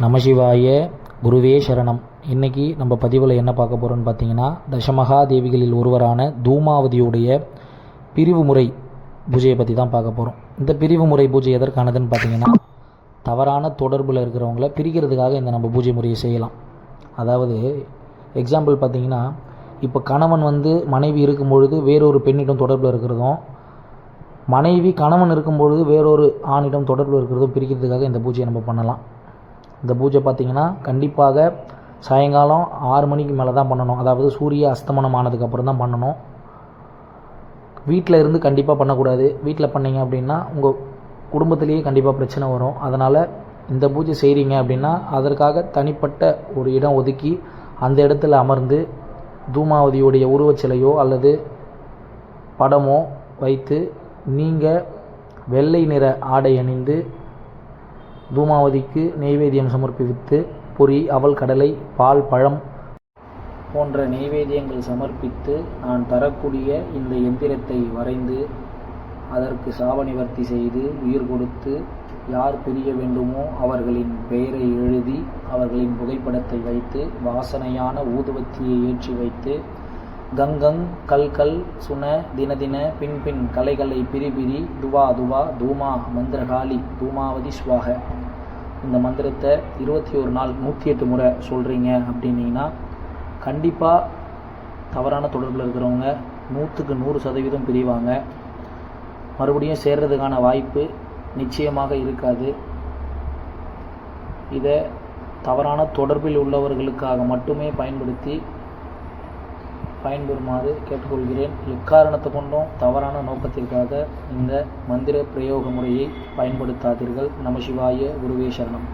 நமசிவாய குருவே சரணம். இன்றைக்கி நம்ம பதிவில் என்ன பார்க்க போகிறோன்னு பார்த்தீங்கன்னா, தசமகா தேவிகளில் ஒருவரான தூமாவதியுடைய பிரிவு முறை பூஜையை பற்றி தான் பார்க்க போகிறோம். இந்த பிரிவு முறை பூஜை எதற்கானதுன்னு பார்த்தீங்கன்னா, தவறான தொடர்பில் இருக்கிறவங்கள பிரிக்கிறதுக்காக இந்த நம்ம பூஜை முறையை செய்யலாம். அதாவது எக்ஸாம்பிள் பார்த்தீங்கன்னா, இப்போ கணவன் மனைவி இருக்கும் பொழுது வேறொரு பெண்ணிடம் தொடர்பில் இருக்கிறதும், மனைவி கணவன் இருக்கும் பொழுது வேறொரு ஆணிடம் தொடர்பில் இருக்கிறதும் பிரிக்கிறதுக்காக இந்த பூஜையை நம்ம பண்ணலாம். இந்த பூஜை பார்த்திங்கன்னா கண்டிப்பாக சாயங்காலம் 6 மணிக்கு மேலே தான் பண்ணணும். அதாவது சூரிய அஸ்தமனம் ஆனதுக்கப்புறம் தான் பண்ணணும். வீட்டில் இருந்து கண்டிப்பாக பண்ணக்கூடாது. வீட்டில் பண்ணிங்க அப்படின்னா உங்கள் குடும்பத்திலேயே கண்டிப்பாக பிரச்சனை வரும். அதனால் இந்த பூஜை செய்கிறீங்க அப்படின்னா அதற்காக தனிப்பட்ட ஒரு இடம் ஒதுக்கி அந்த இடத்துல அமர்ந்து தூமாவதியுடைய உருவச்சிலையோ அல்லது படமோ வைத்து நீங்கள் வெள்ளை நிற ஆடை அணிந்து தூமாவதிக்கு நெய்வேத்தியம் சமர்ப்பித்து பொரி, அவல், கடலை, பால், பழம் போன்ற நெய்வேத்தியங்கள் சமர்ப்பித்து நான் தரக்கூடிய இந்த எந்திரத்தை வரைந்து அதற்கு சாப நிவர்த்தி செய்து உயிர் கொடுத்து யார் பிரிய வேண்டுமோ அவர்களின் பெயரை எழுதி அவர்களின் புகைப்படத்தை வைத்து வாசனையான ஊதுவத்தியை ஏற்றி வைத்து கங்கங் கல்கல் சுன தினதின பின் கலைகளை பிரிபிரி துவா துவா தூமா மந்திரகாளி தூமாவதி ஸ்வாக இந்த மந்திரத்தை 21 நாள் 108 முறை சொல்கிறீங்க அப்படின்னீங்கன்னா கண்டிப்பாக தவறான தொடர்பில் இருக்கிறவங்க 100க்கு 100% பிரிவாங்க. மறுபடியும் சேர்றதுக்கான வாய்ப்பு நிச்சயமாக இருக்காது. இதை தவறான தொடர்பில் உள்ளவர்களுக்காக மட்டுமே பயன்பெறுமாறு கேட்டுக்கொள்கிறேன். எக்காரணத்தை கொண்டும் தவறான நோக்கத்திற்காக இந்த மந்திர பிரயோக முறையை பயன்படுத்தாதீர்கள். நமசிவாய குருவே சரணம்.